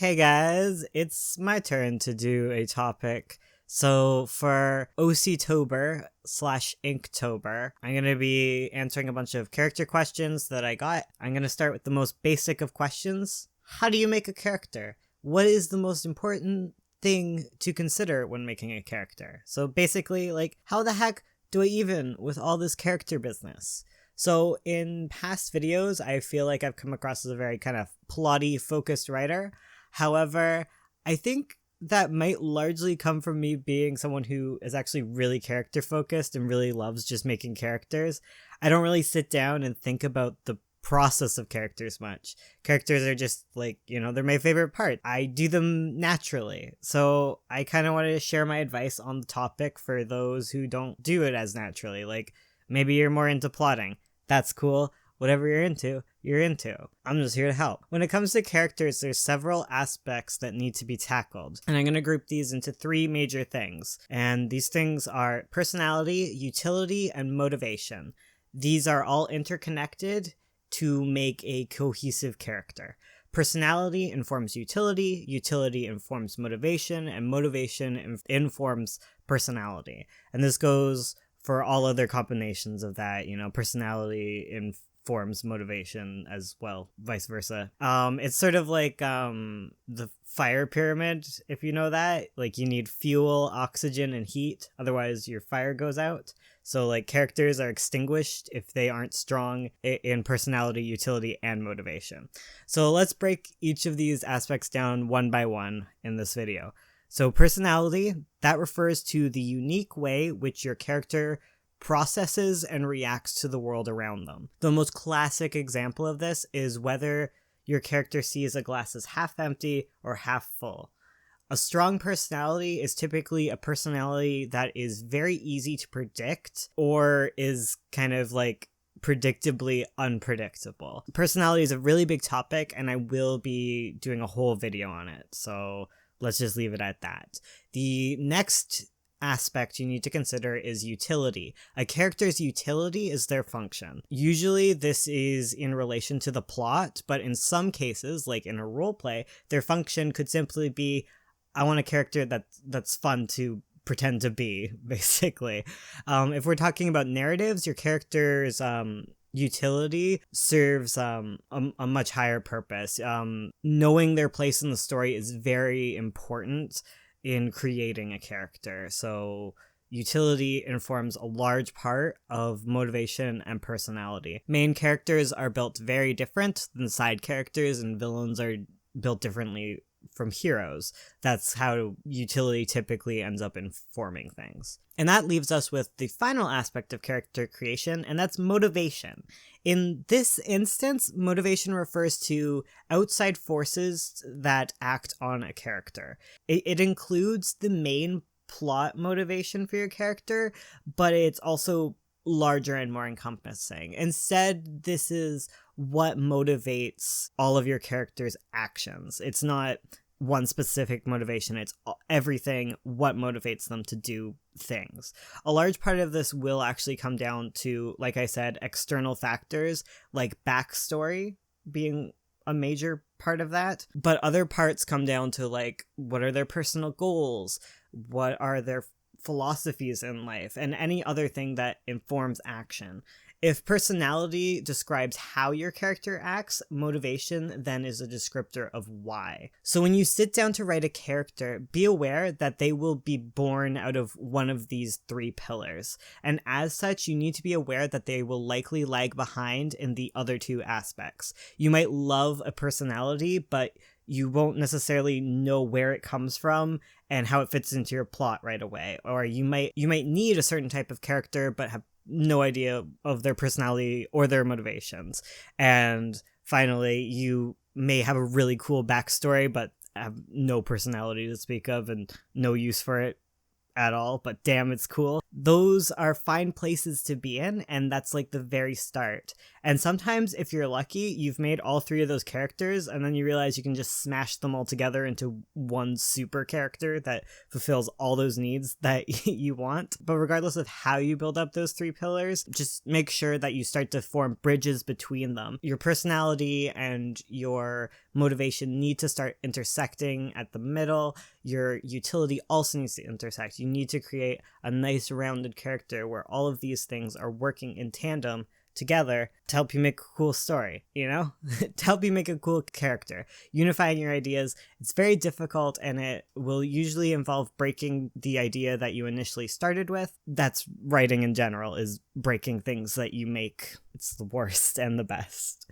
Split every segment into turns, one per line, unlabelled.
Hey guys, it's my turn to do a topic. So for OC-tober slash Inktober, I'm going to be answering a bunch of character questions that I got. I'm going to start with the most basic of questions. How do you make a character? What is the most important thing to consider when making a character? So basically, how the heck do I even with all this character business? So in past videos, I feel like I've come across as a very kind of plotty focused writer. However, I think that might largely come from me being someone who is actually really character focused and really loves just making characters. I don't really sit down and think about the process of characters much. Characters are just they're my favorite part. I do them naturally. So I kind of wanted to share my advice on the topic for those who don't do it as naturally. Maybe you're more into plotting. That's cool. Whatever you're into, you're into. I'm just here to help. When it comes to characters, there's several aspects that need to be tackled. And I'm going to group these into three major things. And these things are personality, utility, and motivation. These are all interconnected to make a cohesive character. Personality informs utility, utility informs motivation, and motivation informs personality. And this goes for all other combinations of that, personality informs motivation as well, vice versa. It's sort of like the fire pyramid, if you know that. You need fuel, oxygen, and heat, otherwise your fire goes out. So characters are extinguished if they aren't strong in personality, utility, and motivation. So let's break each of these aspects down one by one in this video. So personality, that refers to the unique way which your character processes and reacts to the world around them. The most classic example of this is whether your character sees a glass as half empty or half full. A strong personality is typically a personality that is very easy to predict or is kind of predictably unpredictable. Personality is a really big topic, and I will be doing a whole video on it. So let's just leave it at that. The next aspect you need to consider is utility. A character's utility is their function. Usually this is in relation to the plot, but in some cases, like in a roleplay, their function could simply be, I want a character that's fun to pretend to be, basically. If we're talking about narratives, your character's utility serves a much higher purpose. Knowing their place in the story is very important in creating a character. So utility informs a large part of motivation and personality. Main characters are built very different than side characters, and villains are built differently from heroes. That's how utility typically ends up informing things. And that leaves us with the final aspect of character creation, and that's motivation. In this instance, motivation refers to outside forces that act on a character. It includes the main plot motivation for your character, but it's also larger and more encompassing. Instead, this is what motivates all of your character's actions. It's not one specific motivation, it's everything what motivates them to do things. A large part of this will actually come down to, like I said, external factors like backstory being a major part of that, but other parts come down to what are their personal goals, what are their philosophies in life, and any other thing that informs action. If personality describes how your character acts, motivation then is a descriptor of why. So when you sit down to write a character, be aware that they will be born out of one of these three pillars. And as such, you need to be aware that they will likely lag behind in the other two aspects. You might love a personality, but you won't necessarily know where it comes from and how it fits into your plot right away. Or you might need a certain type of character, but have no idea of their personality or their motivations. And finally, you may have a really cool backstory, but have no personality to speak of and no use for it at all, but damn, it's cool. Those are fine places to be in, and that's the very start. And sometimes, if you're lucky, you've made all 3 of those characters, and then you realize you can just smash them all together into one super character that fulfills all those needs that you want. But regardless of how you build up those 3 pillars, just make sure that you start to form bridges between them. Your personality and your motivation need to start intersecting at the middle. Your utility also needs to intersect. You need to create a nice rounded character where all of these things are working in tandem together to help you make a cool story, to help you make a cool character. Unifying your ideas, it's very difficult, and it will usually involve breaking the idea that you initially started with. That's writing in general, is breaking things that you make. It's the worst and the best.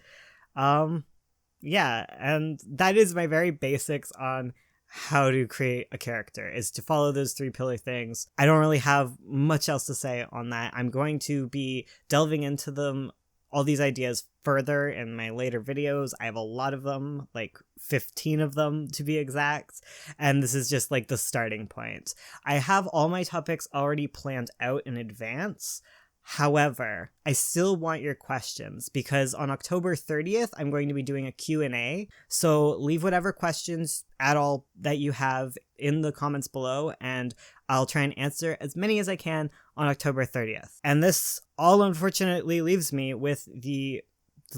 Yeah, and that is my very basics on how to create a character, is to follow those 3 pillar things. I don't really have much else to say on that. I'm going to be delving into all these ideas further in my later videos. I have a lot of them, like 15 of them to be exact, and this is just like the starting point. I have all my topics already planned out in advance. However, I still want your questions, because on October 30th, I'm going to be doing a Q&A. So leave whatever questions at all that you have in the comments below, and I'll try and answer as many as I can on October 30th. And this all unfortunately leaves me with the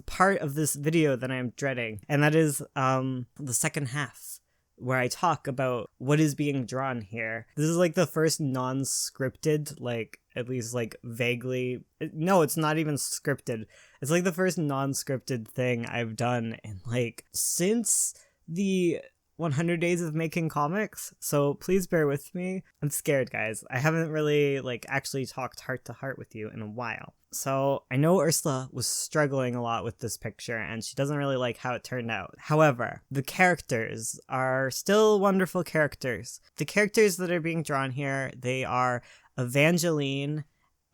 part of this video that I'm dreading, and that is the second half, where I talk about what is being drawn here. This is like the first non-scripted, like, at least like vaguely, no, it's not even scripted. It's like the first non-scripted thing I've done in like since the 100 days of making comics. So please bear with me. I'm scared, guys. I haven't really like actually talked heart to heart with you in a while. So I know Ursula was struggling a lot with this picture, and she doesn't really like how it turned out. However, the characters are still wonderful characters. The characters that are being drawn here, they are Evangeline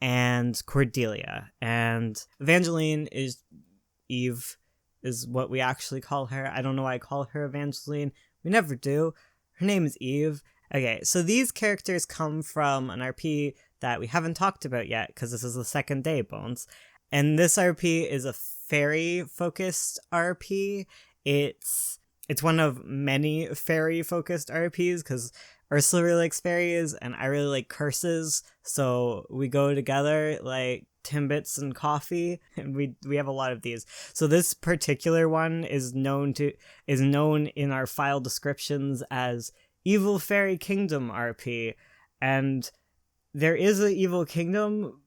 and Cordelia. And Evangeline is Eve, is what we actually call her. I don't know why I call her Evangeline. We never do. Her name is Eve. Okay, so these characters come from an RP that we haven't talked about yet, because this is the second day, Bones. And this RP is a fairy-focused RP. It's one of many fairy-focused RPs, because Ursula really likes fairies, and I really like curses, so we go together like Timbits and coffee, and we have a lot of these. So this particular one is known in our file descriptions as Evil Fairy Kingdom RP, and there is an evil kingdom,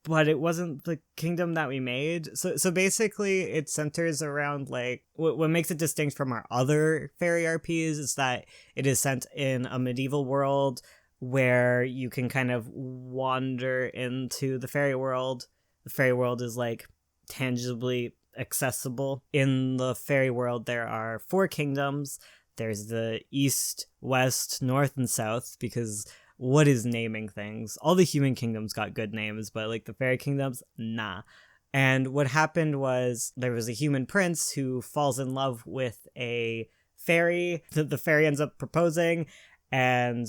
but it wasn't the kingdom that we made. So basically it centers around like what makes it distinct from our other fairy RPs is that it is set in a medieval world where you can kind of wander into the fairy world. The fairy world is like tangibly accessible. In the fairy world there are 4 kingdoms. There's the east, west, north, and south, because what is naming things? All the human kingdoms got good names, but like the fairy kingdoms, nah. And what happened was there was a human prince who falls in love with a fairy. The fairy ends up proposing, and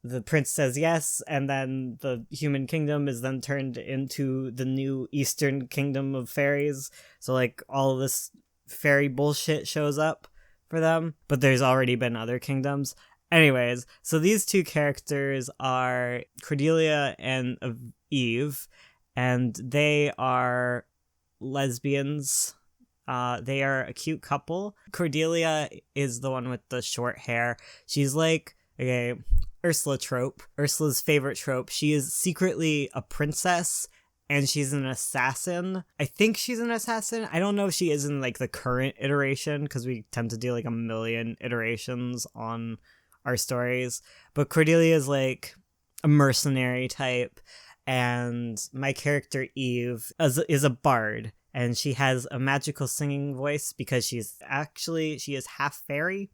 the prince says yes, and then the human kingdom is then turned into the new eastern kingdom of fairies. So like all of this fairy bullshit shows up for them, but there's already been other kingdoms. Anyways, so these 2 characters are Cordelia and Eve, and they are lesbians. They are a cute couple. Cordelia is the one with the short hair. She's like, okay, Ursula trope. Ursula's favorite trope. She is secretly a princess, and she's an assassin. I think she's an assassin. I don't know if she is in like the current iteration, because we tend to do like a million iterations on our stories. But Cordelia is like a mercenary type, and my character Eve is a bard, and she has a magical singing voice because she is half fairy.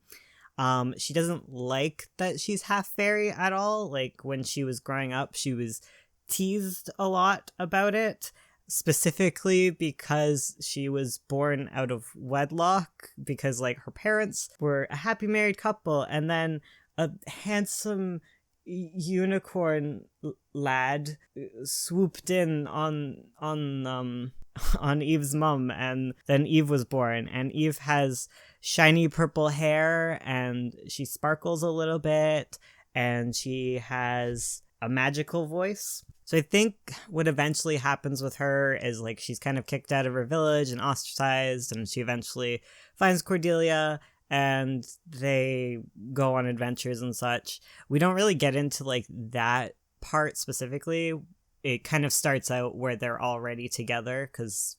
She doesn't like that she's half fairy at all. Like when she was growing up, she was teased a lot about it, specifically because she was born out of wedlock, because like her parents were a happy married couple, and then a handsome unicorn lad swooped in on on Eve's mom, and then Eve was born, and Eve has shiny purple hair, and she sparkles a little bit, and she has a magical voice. So I think what eventually happens with her is like she's kind of kicked out of her village and ostracized, and she eventually finds Cordelia and they go on adventures and such. We don't really get into like that part specifically. It kind of starts out where they're already together, because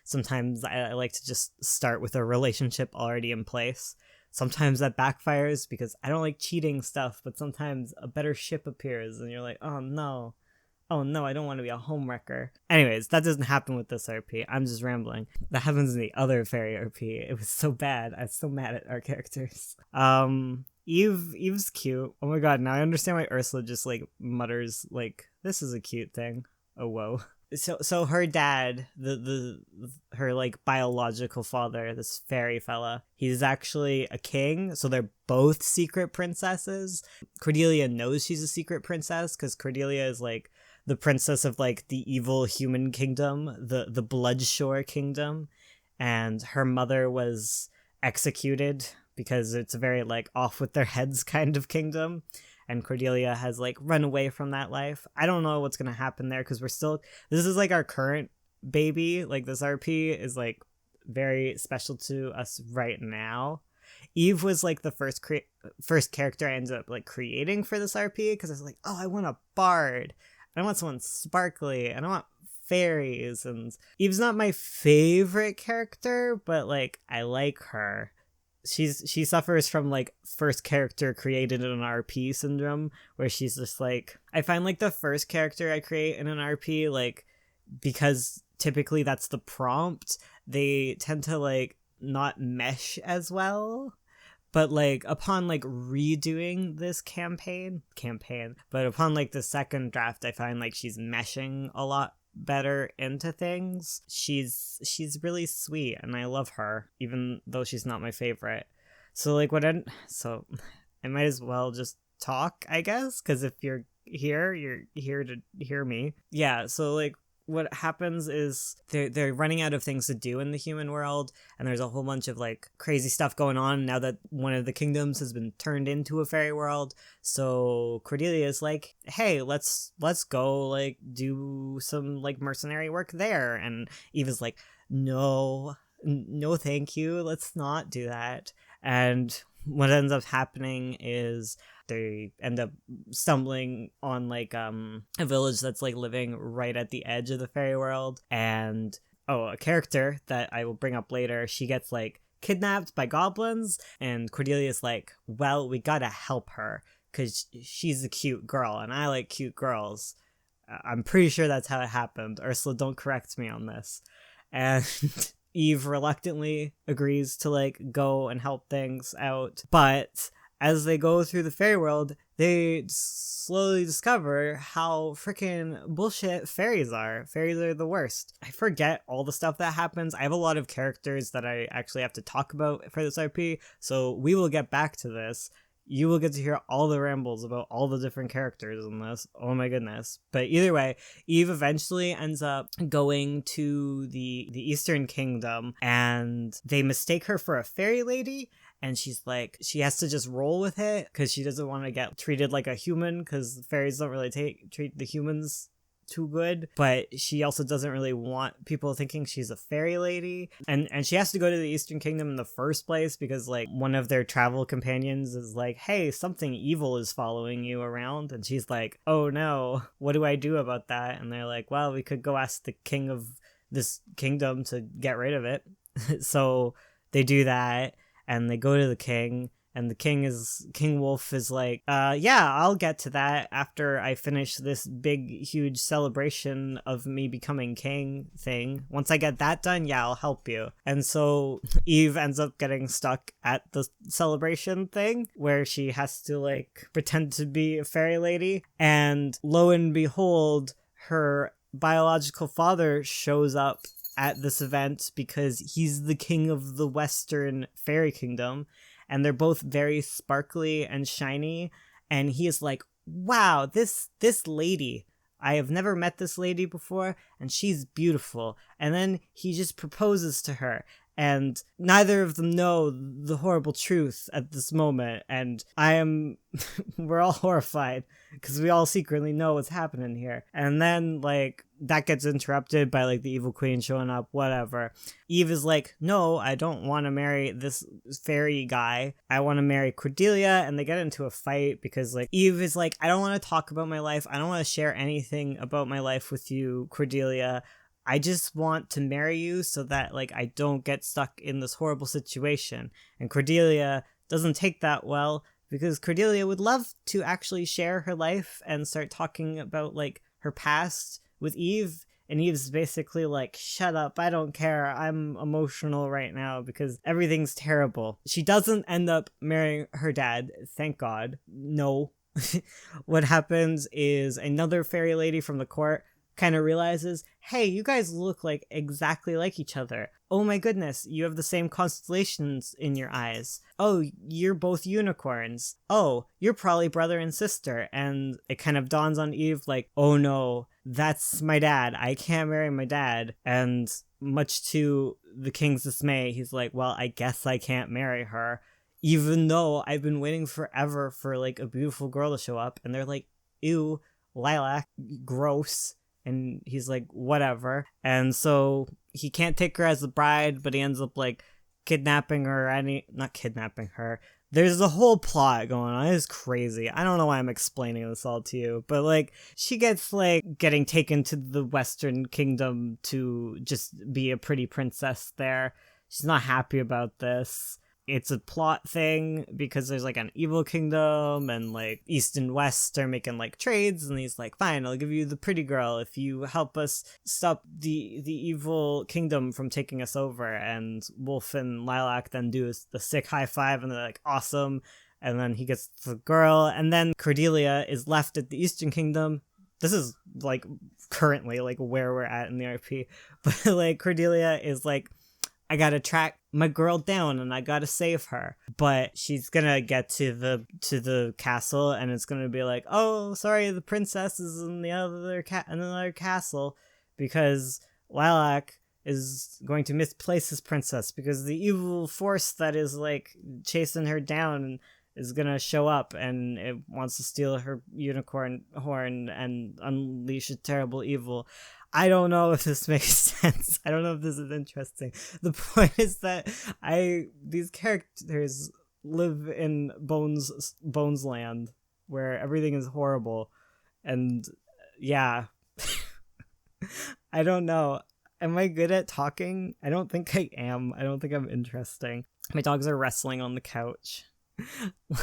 sometimes I like to just start with a relationship already in place. Sometimes that backfires because I don't like cheating stuff, but sometimes a better ship appears and you're like, oh no, I don't want to be a homewrecker. Anyways, that doesn't happen with this RP. I'm just rambling. That happens in the other fairy RP. It was so bad. I was so mad at our characters. Eve's cute. Oh my god, now I understand why Ursula just like mutters like, this is a cute thing. Oh whoa. So her dad, her like biological father, this fairy fella, he's actually a king, so they're both secret princesses. Cordelia knows she's a secret princess because Cordelia is like the princess of like the evil human kingdom, the Bloodshore kingdom, and her mother was executed because it's a very like off with their heads kind of kingdom. And Cordelia has like run away from that life. I don't know what's gonna happen there because this is like our current baby. Like this RP is like very special to us right now. Eve was like the first character I ended up like creating for this RP because I was like, oh, I want a bard. I want someone sparkly. And I want fairies. And Eve's not my favorite character, but like I like her. She suffers from like first character created in an RP syndrome, where she's just like, I find like the first character I create in an RP, like, because typically that's the prompt, they tend to like not mesh as well. But like upon like redoing this campaign, but upon like the second draft, I find like she's meshing a lot better into things. She's really sweet and I love her, even though she's not my favorite. So like so I might as well just talk, I guess, because if you're here to hear me. Yeah, so like what happens is they're running out of things to do in the human world, and there's a whole bunch of like crazy stuff going on now that one of the kingdoms has been turned into a fairy world. So Cordelia is like, hey, let's go like do some like mercenary work there, and Eva's like, no thank you, let's not do that. And what ends up happening is they end up stumbling on like a village that's like living right at the edge of the fairy world, and a character that I will bring up later, she gets like kidnapped by goblins, and Cordelia's like, well, we gotta help her because she's a cute girl and I like cute girls. I'm pretty sure that's how it happened. Ursula, don't correct me on this. And Eve reluctantly agrees to like go and help things out, but as they go through the fairy world, they slowly discover how freaking bullshit fairies are. Fairies are the worst. I forget all the stuff that happens. I have a lot of characters that I actually have to talk about for this RP, so we will get back to this. You will get to hear all the rambles about all the different characters in this. Oh my goodness. But either way, Eve eventually ends up going to the Eastern Kingdom, and they mistake her for a fairy lady. And she's like, she has to just roll with it because she doesn't want to get treated like a human, because fairies don't really treat the humans too good. But she also doesn't really want people thinking she's a fairy lady. And she has to go to the Eastern Kingdom in the first place because like one of their travel companions is like, hey, something evil is following you around. And she's like, oh no, what do I do about that? And they're like, well, we could go ask the king of this kingdom to get rid of it. So they do that. And they go to the king, and King Wolf is like, yeah, I'll get to that after I finish this big, huge celebration of me becoming king thing. Once I get that done, yeah, I'll help you. And so Eve ends up getting stuck at the celebration thing where she has to like pretend to be a fairy lady. And lo and behold, her biological father shows up at this event because he's the king of the Western fairy kingdom, and they're both very sparkly and shiny, and he is like, wow, this lady, I have never met this lady before, and she's beautiful. And then he just proposes to her, and neither of them know the horrible truth at this moment, and we're all horrified, because we all secretly know what's happening here. And then, like, that gets interrupted by, like, the evil queen showing up, whatever. Eve is like, no, I don't want to marry this fairy guy. I want to marry Cordelia, and they get into a fight, because, like, Eve is like, I don't want to talk about my life. I don't want to share anything about my life with you, Cordelia. I just want to marry you so that, like, I don't get stuck in this horrible situation. And Cordelia doesn't take that well, because Cordelia would love to actually share her life and start talking about, like, her past with Eve. And Eve's basically like, shut up, I don't care, I'm emotional right now because everything's terrible. She doesn't end up marrying her dad, thank God. No. What happens is another fairy lady from the court kind of realizes, hey, you guys look like exactly like each other. Oh my goodness, you have the same constellations in your eyes. Oh, you're both unicorns. Oh, you're probably brother and sister. And it kind of dawns on Eve like, oh no, that's my dad. I can't marry my dad. And much to the king's dismay, he's like, well, I guess I can't marry her. Even though I've been waiting forever for, like, a beautiful girl to show up. And they're like, ew, lilac, gross. And he's like, whatever. And so he can't take her as a bride, but he ends up, like, kidnapping her. Not kidnapping her. There's a whole plot going on. It's crazy. I don't know why I'm explaining this all to you. But, like, she gets, like, getting taken to the Western Kingdom to just be a pretty princess there. She's not happy about this. It's a plot thing because there's, like, an evil kingdom and, like, East and West are making, like, trades, and he's like, fine, I'll give you the pretty girl if you help us stop the evil kingdom from taking us over. And Wolf and Lilac then do the sick high five, and they're like, awesome. And then he gets the girl, and then Cordelia is left at the Eastern Kingdom. This is, like, currently, like, where we're at in the RP. But, like, Cordelia is like, I gotta track my girl down and I gotta save her. But she's gonna get to the castle, and it's gonna be like, oh, sorry, the princess is in the other another castle, because Lilac is going to misplace his princess because the evil force that is, like, chasing her down is gonna show up, and it wants to steal her unicorn horn and unleash a terrible evil. I don't know if this makes sense. I don't know if this is interesting. The point is that these characters live in Bones land, where everything is horrible, and yeah. I don't know. Am I good at talking? I don't think I am. I don't think I'm interesting. My dogs are wrestling on the couch.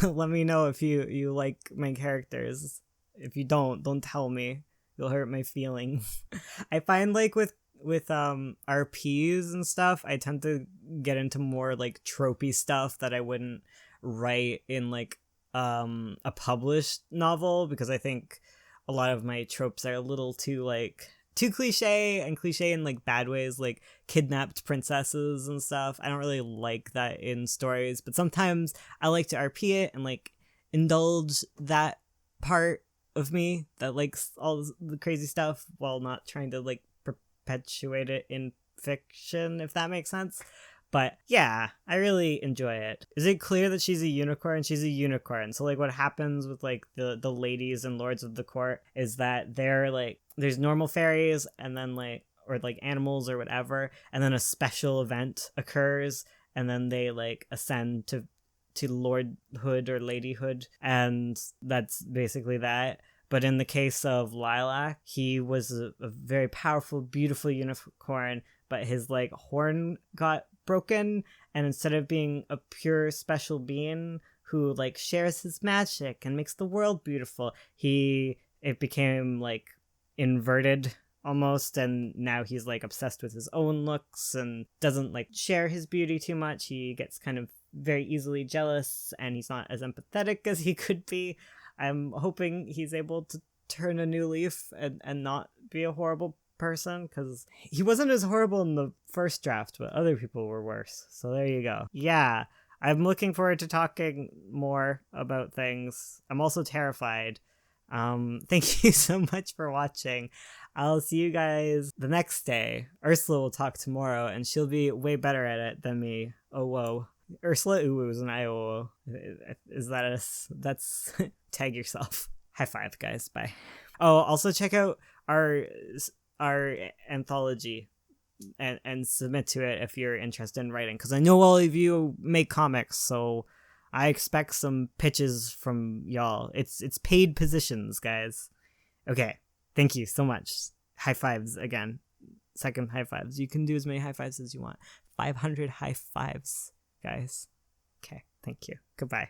Let me know if you like my characters. If you don't tell me. You'll hurt my feelings. I find, like, with RPs and stuff, I tend to get into more, like, tropey stuff that I wouldn't write in, like, a published novel, because I think a lot of my tropes are a little too cliche, and cliche in, like, bad ways, like kidnapped princesses and stuff. I don't really like that in stories, but sometimes I like to RP it and, like, indulge that part of me that likes all the crazy stuff while not trying to, like, perpetuate it in fiction, if that makes sense. But yeah, I really enjoy it. Is it clear that she's a unicorn? She's a unicorn. So, like, what happens with, like, the ladies and lords of the court is that they're, like, there's normal fairies, and then, like, or, like, animals or whatever, and then a special event occurs, and then they, like, ascend to lordhood or ladyhood, and that's basically that. But in the case of Lilac, he was a very powerful, beautiful unicorn, but his, like, horn got broken, and instead of being a pure special being who, like, shares his magic and makes the world beautiful, it became, like, inverted almost, and now he's, like, obsessed with his own looks and doesn't, like, share his beauty too much. He gets kind of very easily jealous, and he's not as empathetic as he could be. I'm hoping he's able to turn a new leaf and not be a horrible person, because he wasn't as horrible in the first draft, but other people were worse. So there you go. Yeah, I'm looking forward to talking more about things. I'm also terrified Thank you so much for watching. I'll see you guys the next day. Ursula will talk tomorrow, and she'll be way better at it than me. Oh, whoa. Ursula Uwus and I oh. Is that that's tag yourself. High five, guys. Bye. Oh, also check out our anthology and submit to it if you're interested in writing, because I know all of you make comics, so I expect some pitches from y'all. It's paid positions, guys. Okay, thank you so much. High fives again. Second high fives. You can do as many high fives as you want. 500 high fives, guys. Okay, thank you. Goodbye.